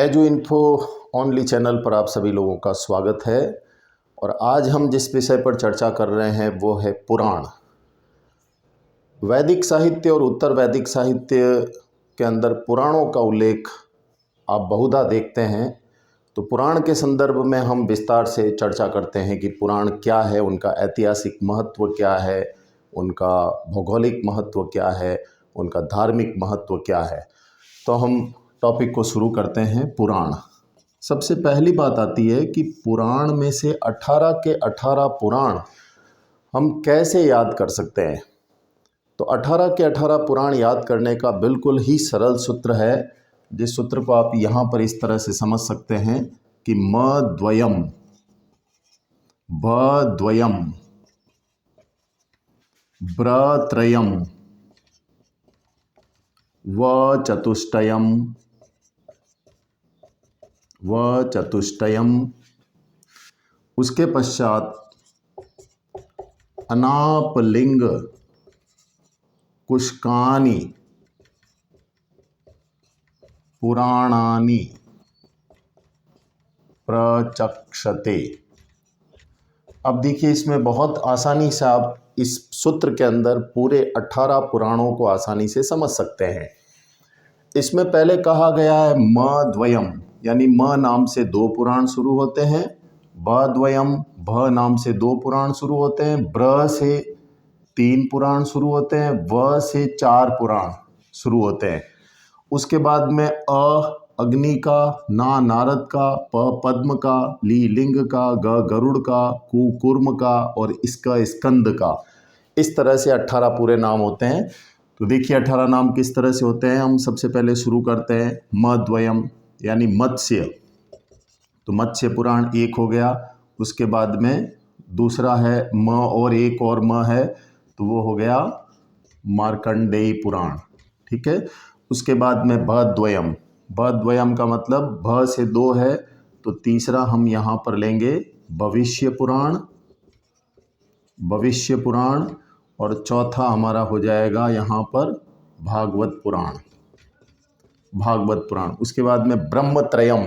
Edu info only channel पर आप सभी लोगों का स्वागत है। और आज हम जिस विषय पर चर्चा कर रहे हैं वो है पुराण। वैदिक साहित्य और उत्तर वैदिक साहित्य के अंदर पुराणों का उल्लेख आप बहुधा देखते हैं। तो पुराण के संदर्भ में हम विस्तार से चर्चा करते हैं कि पुराण क्या है, उनका ऐतिहासिक महत्व क्या है, उनका भौगोलिक महत्व क्या है, उनका धार्मिक महत्व क्या है। तो हम टॉपिक को शुरू करते हैं। पुराण। सबसे पहली बात आती है कि पुराण में से 18 के 18 पुराण हम कैसे याद कर सकते हैं। तो 18 के 18 पुराण याद करने का बिल्कुल ही सरल सूत्र है, जिस सूत्र को आप यहाँ पर इस तरह से समझ सकते हैं कि म द्वयम, ब द्वयम, ब्र त्रयम, व चतुष्टयम, व चतुष्टयम। उसके पश्चात अनापलिंग कुष्कानि पुराणानि प्रचक्षते। अब देखिए, इसमें बहुत आसानी से आप इस सूत्र के अंदर पूरे 18 पुराणों को आसानी से समझ सकते हैं। इसमें पहले कहा गया है म द्वयम, यानी म नाम से 2 पुराण शुरू होते हैं, ब द्वयम, भ नाम से 2 पुराण शुरू होते हैं, ब्र से 3 पुराण शुरू होते हैं, व से 4 पुराण शुरू होते हैं। उसके बाद में अग्नि का, ना नारद का, प पद्म का, ली लिंग का, ग गरुड़ का, कु कूर्म का और इसका स्कंद का। इस तरह से 18 पूरे नाम होते हैं। तो देखिए 18 नाम किस तरह से होते हैं। हम सबसे पहले शुरू करते हैं म द्वयम यानी मत्स्य। तो मत्स्य पुराण 1 हो गया। उसके बाद में दूसरा है म और एक और म है, तो वो हो गया मार्कंडेय पुराण। ठीक है। उसके बाद में भ द्वयम, भ द्वयम का मतलब भ से 2 है, तो तीसरा हम यहाँ पर लेंगे भविष्य पुराण, भविष्य पुराण। और चौथा हमारा हो जाएगा यहाँ पर भागवत पुराण, भागवत पुराण। उसके बाद में ब्रह्मत्रयम,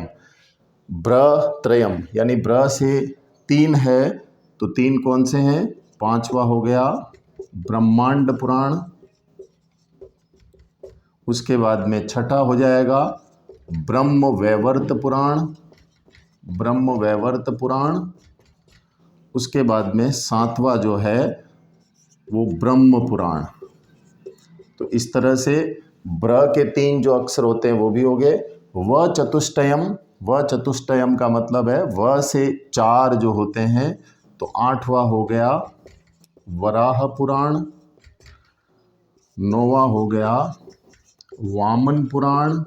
ब्रत्रयम यानी ब्र से 3 है, तो 3 कौन से हैं। 5वां हो गया ब्रह्मांड पुराण। उसके बाद में छठा हो जाएगा ब्रह्म वैवर्त पुराण, ब्रह्म वैवर्त पुराण। उसके बाद में 7वां जो है वो ब्रह्म पुराण। तो इस तरह से ब्र के 3 जो अक्षर होते हैं वो भी हो गए। व चतुष्टयम, व चतुष्टयम का मतलब है व से 4 जो होते हैं, तो 8वां हो गया वराह पुराण, 9वां हो गया वामन पुराण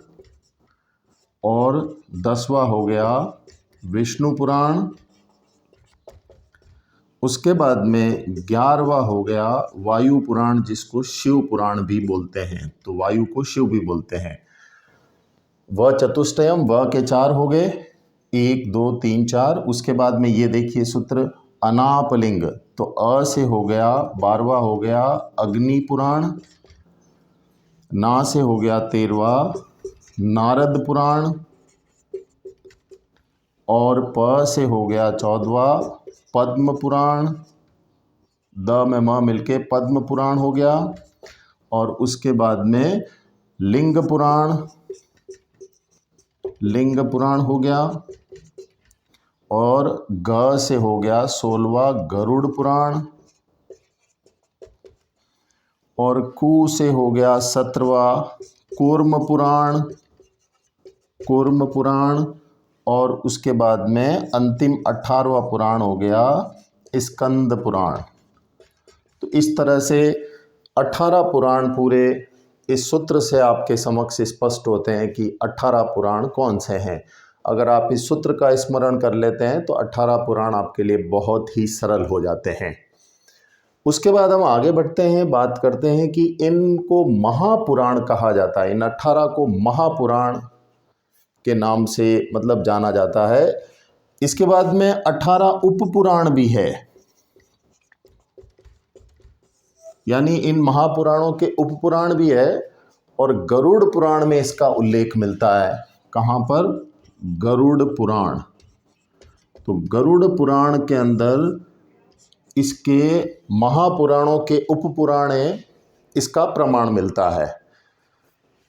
और 10वां हो गया विष्णु पुराण। उसके बाद में 11वां हो गया वायु पुराण, जिसको शिव पुराण भी बोलते हैं। तो वायु को शिव भी बोलते हैं। व चतुष्टयम, व के 4 हो गए, 1 2 3 4। उसके बाद में ये देखिए सूत्र अनापलिंग, तो अ से हो गया 12वां हो गया अग्नि पुराण, ना से हो गया 13वां नारद पुराण और प से हो गया 14वां पद्म पुराण, द में म मिलके पद्म पुराण हो गया। और उसके बाद में लिंग पुराण, लिंग पुराण हो गया। और ग से हो गया 16वां गरुड़ पुराण और कु से हो गया 17वां कूर्म पुराण, कूर्म पुराण। और उसके बाद में अंतिम 18वां पुराण हो गया स्कंद पुराण। तो इस तरह से 18 पुराण पूरे इस सूत्र से आपके समक्ष स्पष्ट होते हैं कि 18 पुराण कौन से हैं। अगर आप इस सूत्र का स्मरण कर लेते हैं तो 18 पुराण आपके लिए बहुत ही सरल हो जाते हैं। उसके बाद हम आगे बढ़ते हैं, बात करते हैं कि इनको महापुराण कहा जाता है। इन 18 को महापुराण के नाम से मतलब जाना जाता है। इसके बाद में 18 उपपुराण भी है, यानी इन महापुराणों के उपपुराण भी है। और गरुड़ पुराण में इसका उल्लेख मिलता है। कहाँ पर? गरुड़ पुराण। तो गरुड़ पुराण के अंदर इसके महापुराणों के उपपुराण इसका प्रमाण मिलता है।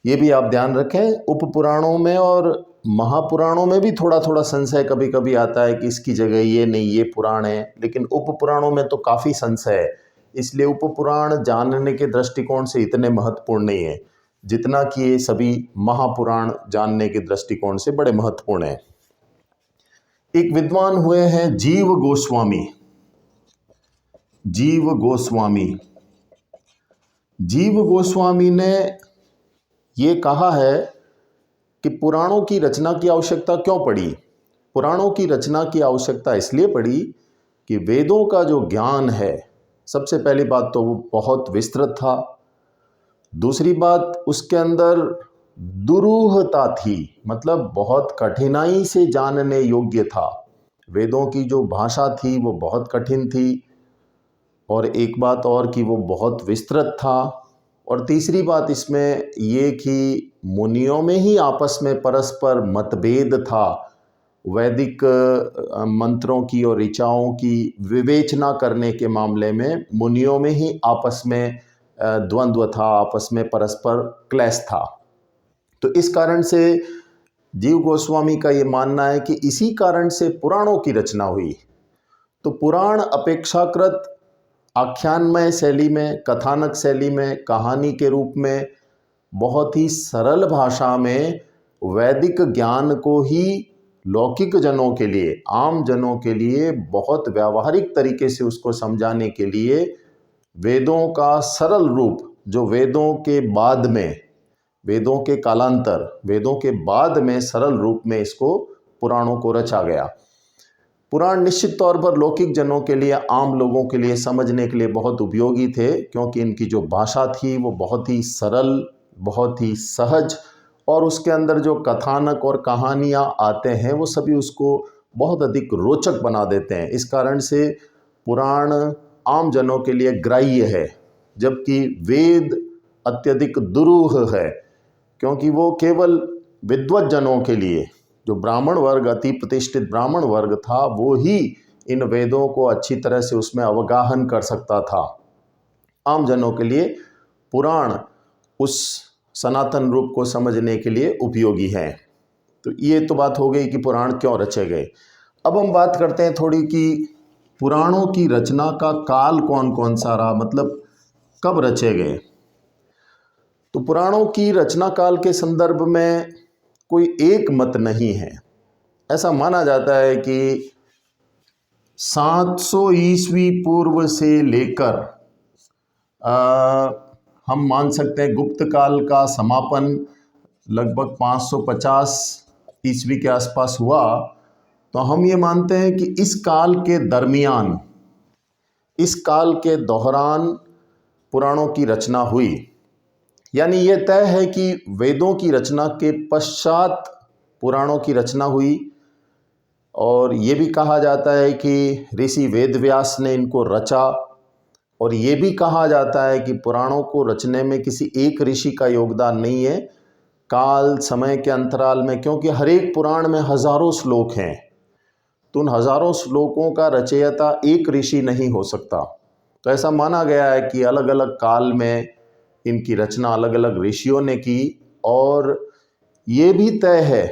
ये भी आप ध्यान रखें, उपपुराणों में और महापुराणों में भी थोड़ा थोड़ा संशय कभी कभी आता है कि इसकी जगह ये नहीं, ये पुराण है, लेकिन उपपुराणों में तो काफ़ी संशय है। इसलिए उपपुराण जानने के दृष्टिकोण से इतने महत्वपूर्ण नहीं है जितना कि ये सभी महापुराण जानने के दृष्टिकोण से बड़े महत्वपूर्ण हैं। एक विद्वान हुए हैं जीव गोस्वामी। जीव गोस्वामी, जीव गोस्वामी ने ये कहा है कि पुराणों की रचना की आवश्यकता क्यों पड़ी। पुराणों की रचना की आवश्यकता इसलिए पड़ी कि वेदों का जो ज्ञान है, सबसे पहली बात तो वो बहुत विस्तृत था। दूसरी बात, उसके अंदर दुरूहता थी, मतलब बहुत कठिनाई से जानने योग्य था। वेदों की जो भाषा थी वो बहुत कठिन थी, और एक बात और कि वो बहुत विस्तृत था। और तीसरी बात इसमें ये कि मुनियों में ही आपस में परस्पर मतभेद था। वैदिक मंत्रों की और ऋचाओं की विवेचना करने के मामले में मुनियों में ही आपस में द्वंद्व था, आपस में परस्पर क्लेश था। तो इस कारण से जीव गोस्वामी का ये मानना है कि इसी कारण से पुराणों की रचना हुई। तो पुराण अपेक्षाकृत आख्यानमय शैली में, कथानक शैली में, कहानी के रूप में बहुत ही सरल भाषा में वैदिक ज्ञान को ही लौकिक जनों के लिए, आम जनों के लिए बहुत व्यावहारिक तरीके से उसको समझाने के लिए वेदों का सरल रूप, जो वेदों के बाद में, वेदों के कालांतर, वेदों के बाद में सरल रूप में इसको पुराणों को रचा गया। पुराण निश्चित तौर पर लौकिक जनों के लिए, आम लोगों के लिए समझने के लिए बहुत उपयोगी थे, क्योंकि इनकी जो भाषा थी वो बहुत ही सरल, बहुत ही सहज, और उसके अंदर जो कथानक और कहानियाँ आते हैं वो सभी उसको बहुत अधिक रोचक बना देते हैं। इस कारण से पुराण आम जनों के लिए ग्राह्य है, जबकि वेद अत्यधिक दुरूह है, क्योंकि वो केवल विद्वत जनों के लिए, जो ब्राह्मण वर्ग, अति प्रतिष्ठित ब्राह्मण वर्ग था, वो ही इन वेदों को अच्छी तरह से उसमें अवगाहन कर सकता था। आम जनों के लिए पुराण उस सनातन रूप को समझने के लिए उपयोगी हैं। तो ये तो बात हो गई कि पुराण क्यों रचे गए। अब हम बात करते हैं थोड़ी कि पुराणों की रचना का काल कौन कौन सा रहा, मतलब कब रचे गए। तो पुराणों की रचना काल के संदर्भ में कोई एक मत नहीं है। ऐसा माना जाता है कि 700 ईस्वी पूर्व से लेकर हम मान सकते हैं गुप्त काल का समापन लगभग 550 ईस्वी के आसपास हुआ। तो हम ये मानते हैं कि इस काल के दरमियान, इस काल के दौरान पुराणों की रचना हुई। यानी ये तय है कि वेदों की रचना के पश्चात पुराणों की रचना हुई, और ये भी कहा जाता है कि ऋषि वेदव्यास ने इनको रचा, और ये भी कहा जाता है कि पुराणों को रचने में किसी एक ऋषि का योगदान नहीं है, काल समय के अंतराल में, क्योंकि हर एक पुराण में हजारों श्लोक हैं, तो उन हजारों श्लोकों का रचयिता एक ऋषि नहीं हो सकता। तो ऐसा माना गया है कि अलग अलग काल में इनकी रचना अलग अलग ऋषियों ने की, और ये भी तय है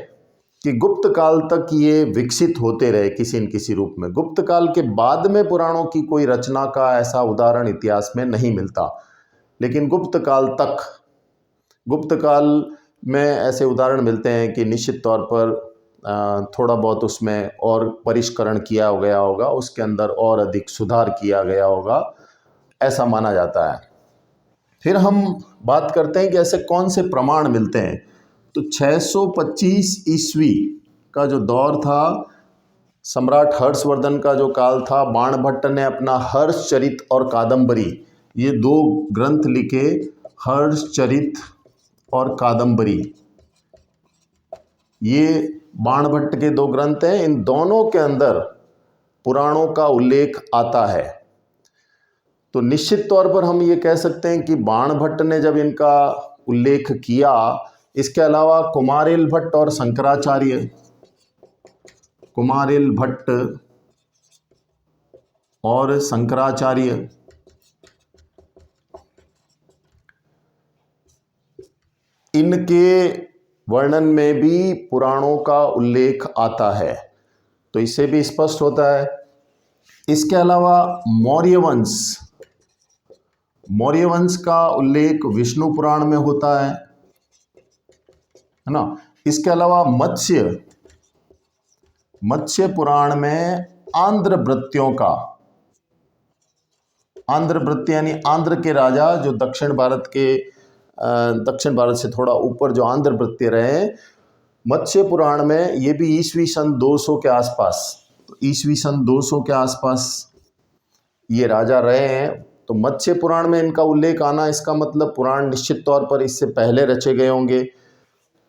कि गुप्त काल तक ये विकसित होते रहे किसी न किसी रूप में। गुप्त काल के बाद में पुराणों की कोई रचना का ऐसा उदाहरण इतिहास में नहीं मिलता, लेकिन गुप्त काल तक, गुप्त काल में ऐसे उदाहरण मिलते हैं कि निश्चित तौर पर थोड़ा बहुत उसमें और परिष्करण किया गया होगा, उसके अंदर और अधिक सुधार किया गया होगा, ऐसा माना जाता है। फिर हम बात करते हैं कि ऐसे कौन से प्रमाण मिलते हैं। तो 625 ईस्वी का जो दौर था, सम्राट हर्षवर्धन का जो काल था, बाणभट्ट ने अपना हर्षचरित और कादंबरी, ये 2 ग्रंथ लिखे, हर्षचरित और कादंबरी। ये बाणभट्ट के 2 ग्रंथ हैं। इन दोनों के अंदर पुराणों का उल्लेख आता है। तो निश्चित तौर पर हम ये कह सकते हैं कि बाणभट्ट ने जब इनका उल्लेख किया, इसके अलावा कुमारिल भट्ट और शंकराचार्य, कुमारिल भट्ट और शंकराचार्य, इनके वर्णन में भी पुराणों का उल्लेख आता है, तो इससे भी स्पष्ट होता है। इसके अलावा मौर्य वंश का उल्लेख विष्णु पुराण में होता है ना। इसके अलावा मत्स्य पुराण में आंध्र यानी आंध्र के राजा जो दक्षिण भारत से थोड़ा ऊपर जो आंध्र वृत्य रहे, मत्स्य पुराण में ये भी ईस्वी सन 200 के आसपास ये राजा रहे हैं। तो मत्स्य पुराण में इनका उल्लेख आना, इसका मतलब पुराण निश्चित तौर पर इससे पहले रचे गए होंगे।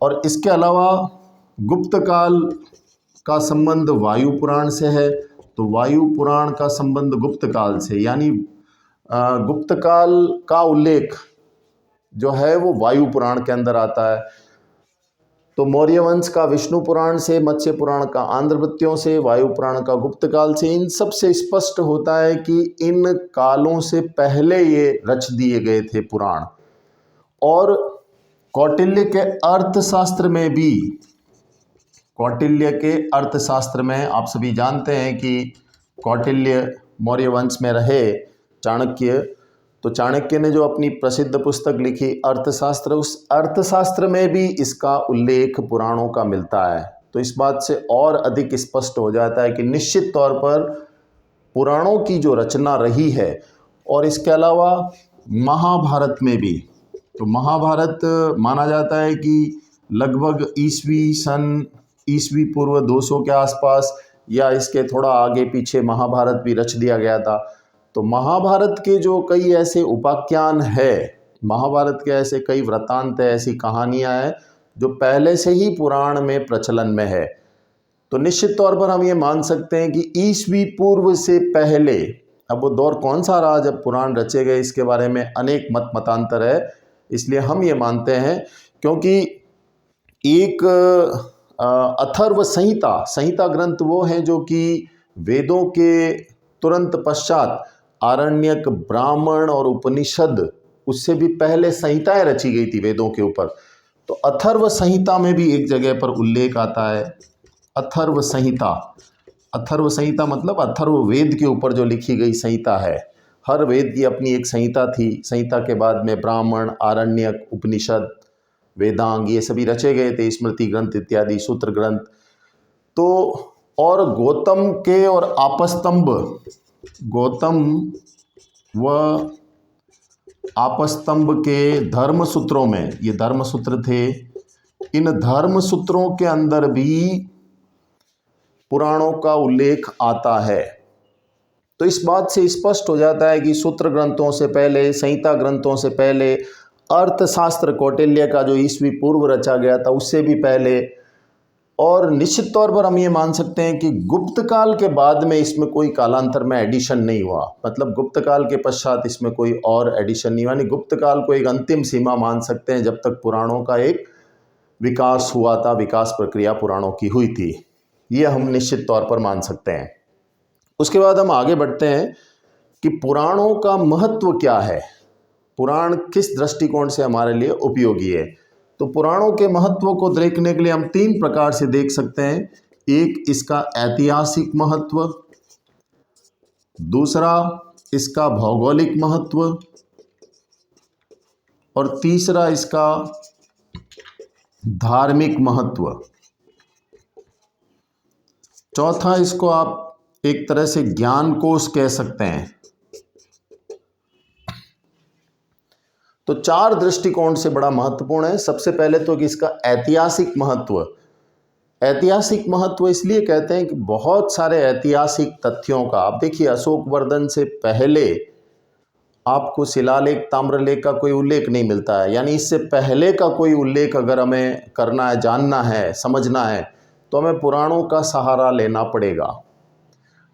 और इसके अलावा गुप्त काल का संबंध वायु पुराण से है, तो वायु पुराण का संबंध गुप्त काल से, यानी गुप्त काल का उल्लेख जो है वो वायु पुराण के अंदर आता है। तो मौर्य वंश का विष्णु पुराण से, मत्स्य पुराण का आंध्र वृत्तियों से, वायु पुराण का गुप्त काल से, इन सब से स्पष्ट होता है कि इन कालों से पहले ये रच दिए गए थे पुराण। और कौटिल्य के अर्थशास्त्र में आप सभी जानते हैं कि कौटिल्य मौर्य वंश में रहे, चाणक्य, तो चाणक्य ने जो अपनी प्रसिद्ध पुस्तक लिखी अर्थशास्त्र, उस अर्थशास्त्र में भी इसका उल्लेख पुराणों का मिलता है। तो इस बात से और अधिक स्पष्ट हो जाता है कि निश्चित तौर पर पुराणों की जो रचना रही है। और इसके अलावा महाभारत में भी, तो महाभारत माना जाता है कि लगभग ईस्वी पूर्व 200 के आसपास या इसके थोड़ा आगे पीछे महाभारत भी रच दिया गया था। तो महाभारत के जो कई ऐसे उपाख्यान है, महाभारत के ऐसे कई वृत्तांत है, ऐसी कहानियां हैं जो पहले से ही पुराण में प्रचलन में है। तो निश्चित तौर पर हम ये मान सकते हैं कि ईस्वी पूर्व से पहले, अब वो दौर कौन सा रहा जब पुराण रचे गए, इसके बारे में अनेक मतांतर है। इसलिए हम ये मानते हैं, क्योंकि एक अथर्व संहिता ग्रंथ वो हैं जो कि वेदों के तुरंत पश्चात आरण्यक, ब्राह्मण और उपनिषद, उससे भी पहले संहिताएं रची गई थी वेदों के ऊपर। तो अथर्व संहिता में भी एक जगह पर उल्लेख आता है, अथर्व संहिता मतलब अथर्व वेद के ऊपर जो लिखी गई संहिता है। हर वेद की अपनी एक संहिता थी, संहिता के बाद में ब्राह्मण, आरण्यक, उपनिषद, वेदांग, ये सभी रचे गए थे, स्मृति ग्रंथ इत्यादि, सूत्र ग्रंथ। तो और गौतम व आपस्तंभ के धर्म सूत्रों में, ये धर्म सूत्र थे, इन धर्म सूत्रों के अंदर भी पुराणों का उल्लेख आता है। तो इस बात से स्पष्ट हो जाता है कि सूत्र ग्रंथों से पहले, संहिता ग्रंथों से पहले, अर्थशास्त्र कौटिल्य का जो ईस्वी पूर्व रचा गया था उससे भी पहले, और निश्चित तौर पर हम ये मान सकते हैं कि गुप्त काल के बाद में इसमें कोई कालांतर में एडिशन नहीं हुआ। मतलब गुप्त काल के पश्चात इसमें कोई और एडिशन नहीं हुआ, यानी गुप्त काल को एक अंतिम सीमा मान सकते हैं जब तक पुराणों का एक विकास हुआ था, विकास प्रक्रिया पुराणों की हुई थी, ये हम निश्चित तौर पर मान सकते हैं। उसके बाद हम आगे बढ़ते हैं कि पुराणों का महत्व क्या है, पुराण किस दृष्टिकोण से हमारे लिए उपयोगी है। तो पुराणों के महत्व को देखने के लिए हम 3 प्रकार से देख सकते हैं। एक, इसका ऐतिहासिक महत्व, दूसरा इसका भौगोलिक महत्व, और तीसरा इसका धार्मिक महत्व। चौथा, इसको आप एक तरह से ज्ञान कोश कह सकते हैं। तो 4 दृष्टिकोण से बड़ा महत्वपूर्ण है। सबसे पहले तो कि इसका ऐतिहासिक महत्व इसलिए कहते हैं कि बहुत सारे ऐतिहासिक तथ्यों का, आप देखिए अशोकवर्धन से पहले आपको शिलालेख, ताम्रलेख का कोई उल्लेख नहीं मिलता है, यानी इससे पहले का कोई उल्लेख अगर हमें करना है, जानना है, समझना है, तो हमें पुराणों का सहारा लेना पड़ेगा।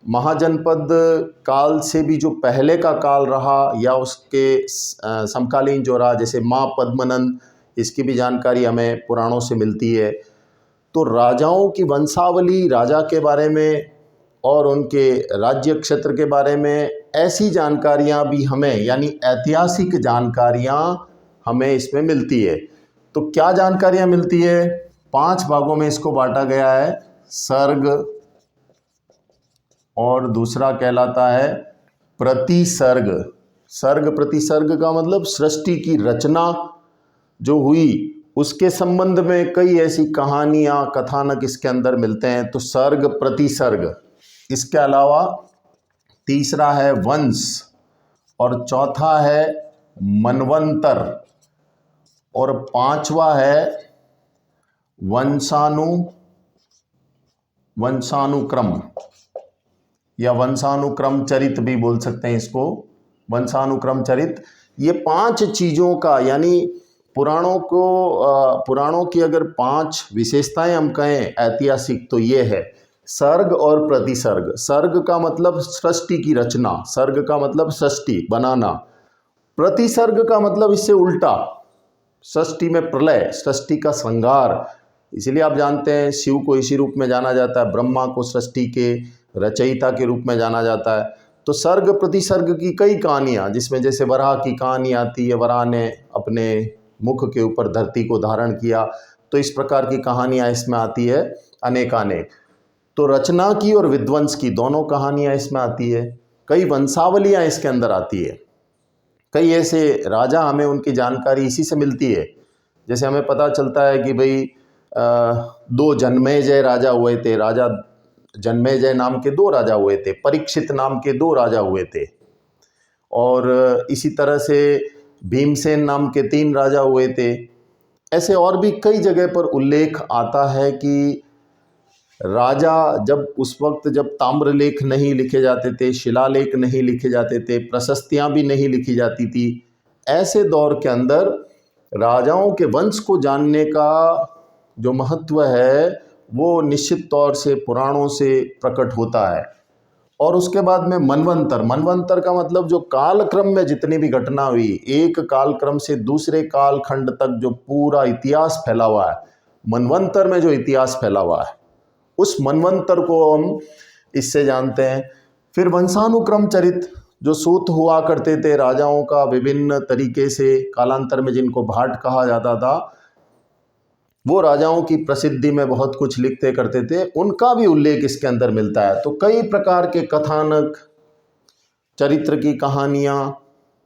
महाजनपद काल से भी जो पहले का काल रहा या उसके समकालीन जो रहा, जैसे माँ पद्मनंद, इसकी भी जानकारी हमें पुराणों से मिलती है। तो राजाओं की वंशावली, राजा के बारे में और उनके राज्य क्षेत्र के बारे में ऐसी जानकारियाँ भी हमें, यानी ऐतिहासिक जानकारियाँ हमें इसमें मिलती है। तो क्या जानकारियाँ मिलती है? 5 भागों में इसको बांटा गया है। सर्ग, और दूसरा कहलाता है प्रतिसर्ग। सर्ग प्रतिसर्ग का मतलब सृष्टि की रचना जो हुई उसके संबंध में कई ऐसी कहानियाँ, कथानक इसके अंदर मिलते हैं, तो सर्ग प्रतिसर्ग। इसके अलावा तीसरा है वंश, और चौथा है मनवंतर, और पांचवा है वंशानुक्रम या वंशानुक्रम चरित भी बोल सकते हैं इसको, वंशानुक्रम चरित। ये 5 चीज़ों का, यानी पुराणों की अगर 5 विशेषताएं हम कहें ऐतिहासिक, तो ये है सर्ग और प्रतिसर्ग। सर्ग का मतलब सृष्टि की रचना, सर्ग का मतलब सृष्टि बनाना। प्रतिसर्ग का मतलब इससे उल्टा, सृष्टि में प्रलय, सृष्टि का श्रृंगार। इसलिए आप जानते हैं शिव को इसी रूप में जाना जाता है, ब्रह्मा को सृष्टि के रचयिता के रूप में जाना जाता है। तो सर्ग प्रतिसर्ग की कई कहानियाँ, जिसमें जैसे वराह की कहानी आती है, वराह ने अपने मुख के ऊपर धरती को धारण किया, तो इस प्रकार की कहानियाँ इसमें आती है अनेकानेक। तो रचना की और विध्वंस की दोनों कहानियाँ इसमें आती है। कई वंशावलियाँ इसके अंदर आती है, कई ऐसे राजा, हमें उनकी जानकारी इसी से मिलती है। जैसे हमें पता चलता है कि भाई 2 जन्मेजय राजा हुए थे, राजा जन्मेजय नाम के 2 राजा हुए थे, परीक्षित नाम के 2 राजा हुए थे, और इसी तरह से भीमसेन नाम के 3 राजा हुए थे। ऐसे और भी कई जगह पर उल्लेख आता है कि राजा जब उस वक्त जब ताम्रलेख नहीं लिखे जाते थे, शिलालेख नहीं लिखे जाते थे, प्रशस्तियाँ भी नहीं लिखी जाती थी, ऐसे दौर के अंदर राजाओं के वंश को जानने का जो महत्व है वो निश्चित तौर से पुराणों से प्रकट होता है। और उसके बाद में मनवंतर का मतलब जो कालक्रम में जितनी भी घटना हुई, एक कालक्रम से दूसरे कालखंड तक जो पूरा इतिहास फैला हुआ है, मनवंतर में जो इतिहास फैला हुआ है, उस मनवंतर को हम इससे जानते हैं। फिर वंशानुक्रम चरित, जो सूत हुआ करते थे राजाओं का विभिन्न तरीके से, कालांतर में जिनको भाट कहा जाता था, वो राजाओं की प्रसिद्धि में बहुत कुछ लिखते करते थे, उनका भी उल्लेख इसके अंदर मिलता है। तो कई प्रकार के कथानक, चरित्र की कहानियाँ,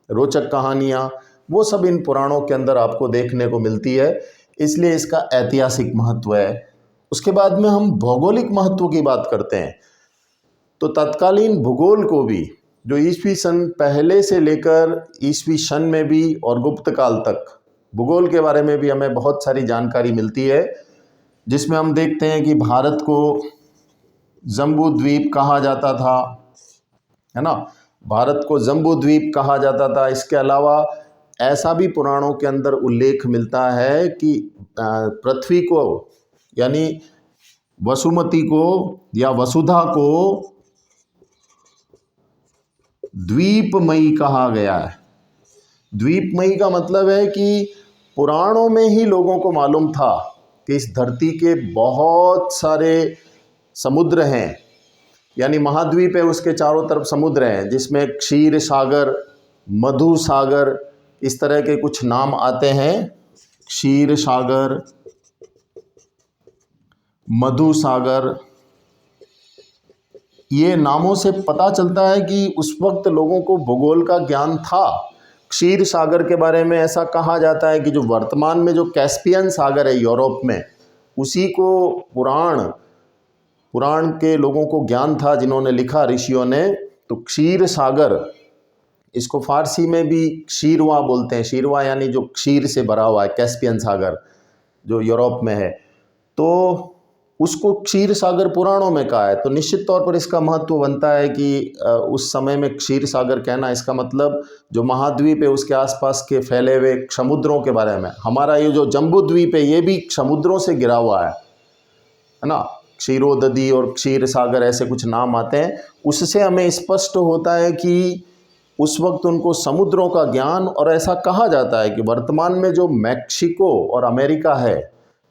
रोचक कहानियाँ, वो सब इन पुराणों के अंदर आपको देखने को मिलती है, इसलिए इसका ऐतिहासिक महत्व है। उसके बाद में हम भौगोलिक महत्व की बात करते हैं, तो तत्कालीन भूगोल को भी, जो ईस्वी सन पहले से लेकर ईस्वी सन में भी और गुप्त काल तक, भूगोल के बारे में भी हमें बहुत सारी जानकारी मिलती है, जिसमें हम देखते हैं कि भारत को जम्बू द्वीप कहा जाता था, है ना, भारत को जम्बू द्वीप कहा जाता था। इसके अलावा ऐसा भी पुराणों के अंदर उल्लेख मिलता है कि पृथ्वी को, यानी वसुमती को या वसुधा को द्वीपमयी कहा गया है। द्वीपमयी का मतलब है कि पुराणों में ही लोगों को मालूम था कि इस धरती के बहुत सारे समुद्र हैं, यानी महाद्वीप है, उसके चारों तरफ समुद्र हैं, जिसमें क्षीर सागर, मधु सागर, इस तरह के कुछ नाम आते हैं। क्षीर सागर, मधु सागर, ये नामों से पता चलता है कि उस वक्त लोगों को भूगोल का ज्ञान था। क्षीर सागर के बारे में ऐसा कहा जाता है कि जो वर्तमान में जो कैस्पियन सागर है यूरोप में, उसी को पुराण के लोगों को ज्ञान था, जिन्होंने लिखा, ऋषियों ने। तो क्षीर सागर, इसको फारसी में भी क्षीरवा बोलते हैं। क्षीरवा यानी जो क्षीर से भरा हुआ है, कैस्पियन सागर जो यूरोप में है, तो उसको क्षीर सागर पुराणों में कहा है। तो निश्चित तौर पर इसका महत्व बनता है कि उस समय में क्षीर सागर कहना, इसका मतलब जो महाद्वीप है उसके आसपास के फैले हुए समुद्रों के बारे में। हमारा ये जो जम्बू द्वीप है ये भी समुद्रों से घिरा हुआ है ना, क्षीरोदधी और क्षीर सागर ऐसे कुछ नाम आते हैं। उससे हमें स्पष्ट होता है कि उस वक्त उनको समुद्रों का ज्ञान, और ऐसा कहा जाता है कि वर्तमान में जो मैक्सिको और अमेरिका है,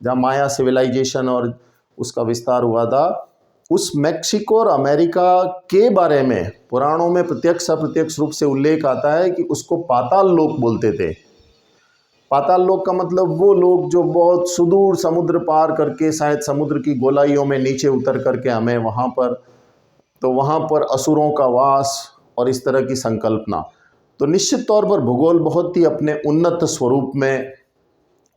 जहाँ माया सिविलाइजेशन और उसका विस्तार हुआ था, उस मेक्सिको और अमेरिका के बारे में पुराणों में प्रत्यक्ष अप्रत्यक्ष रूप से उल्लेख आता है कि उसको पाताल लोक बोलते थे। पाताल लोक का मतलब वो लोग जो बहुत सुदूर समुद्र पार करके, शायद समुद्र की गोलाइयों में नीचे उतर करके हमें वहाँ पर, तो वहाँ पर असुरों का वास और इस तरह की संकल्पना। तो निश्चित तौर पर भूगोल बहुत ही अपने उन्नत स्वरूप में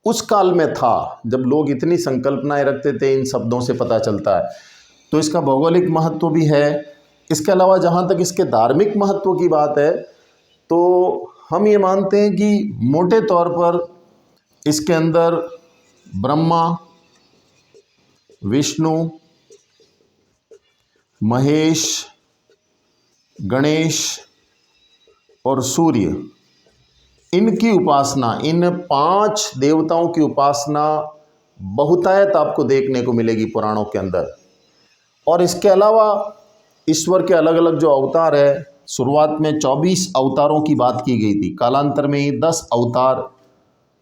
उस काल में था, जब लोग इतनी संकल्पनाएं रखते थे, इन शब्दों से पता चलता है। तो इसका भौगोलिक महत्व भी है। इसके अलावा जहाँ तक इसके धार्मिक महत्व की बात है, तो हम ये मानते हैं कि मोटे तौर पर इसके अंदर ब्रह्मा, विष्णु, महेश, गणेश और सूर्य, इनकी उपासना, इन 5 देवताओं की उपासना बहुतायत आपको देखने को मिलेगी पुराणों के अंदर। और इसके अलावा ईश्वर के अलग अलग जो अवतार है, शुरुआत में 24 अवतारों की बात की गई थी, कालांतर में ही 10 अवतार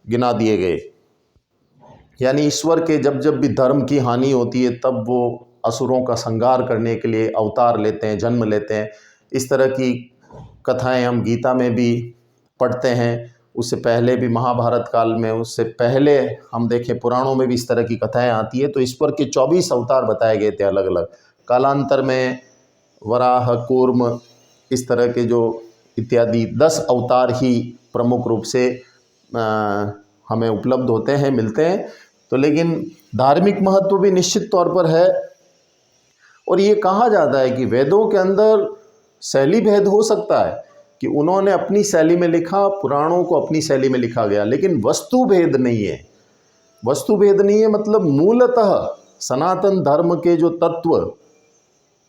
गिना दिए गए। यानी ईश्वर के जब जब भी धर्म की हानि होती है, तब वो असुरों का संहार करने के लिए अवतार लेते हैं, जन्म लेते हैं। इस तरह की कथाएं हम गीता में भी पढ़ते हैं, उससे पहले भी महाभारत काल में, उससे पहले हम देखें पुराणों में भी इस तरह की कथाएं आती है। तो ईश्वर के 24 अवतार बताए गए थे अलग अलग। कालांतर में वराह, कूर्म, इस तरह के जो इत्यादि 10 अवतार ही प्रमुख रूप से हमें उपलब्ध होते हैं, मिलते हैं। तो लेकिन धार्मिक महत्व भी निश्चित तौर पर है। और ये कहा जाता है कि वेदों के अंदर शैली भेद हो सकता है कि उन्होंने अपनी शैली में लिखा, पुराणों को अपनी शैली में लिखा गया, लेकिन वस्तु भेद नहीं है। वस्तु भेद नहीं है मतलब मूलतः सनातन धर्म के जो तत्व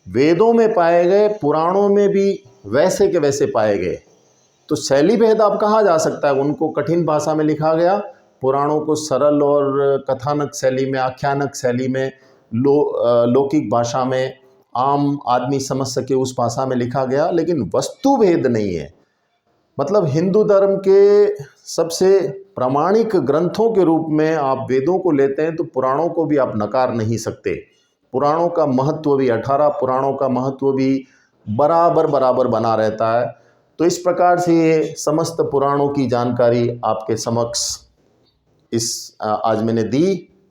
वेदों में पाए गए, पुराणों में भी वैसे के वैसे पाए गए। तो शैली भेद आप कहा जा सकता है, उनको कठिन भाषा में लिखा गया, पुराणों को सरल और कथानक शैली में, आख्यानक शैली में, लौकिक भाषा में, आम आदमी समझ सके उस भाषा में लिखा गया, लेकिन वस्तु भेद नहीं है। मतलब हिंदू धर्म के सबसे प्रामाणिक ग्रंथों के रूप में आप वेदों को लेते हैं, तो पुराणों को भी आप नकार नहीं सकते। पुराणों का महत्व भी, 18 पुराणों का महत्व भी बराबर बराबर बना रहता है। तो इस प्रकार से ये समस्त पुराणों की जानकारी आपके समक्ष आज मैंने दी।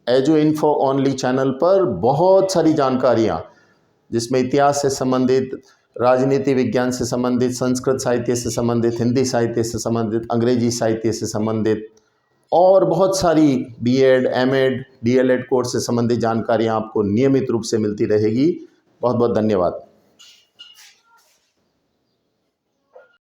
एजो इन्फो ओनली चैनल पर बहुत सारी जानकारियाँ, जिसमें इतिहास से संबंधित, राजनीति विज्ञान से संबंधित, संस्कृत साहित्य से संबंधित, हिंदी साहित्य से संबंधित, अंग्रेजी साहित्य से संबंधित और बहुत सारी बीएड, एमएड, डीएलएड कोर्स से संबंधित जानकारियाँ आपको नियमित रूप से मिलती रहेगी। बहुत बहुत धन्यवाद।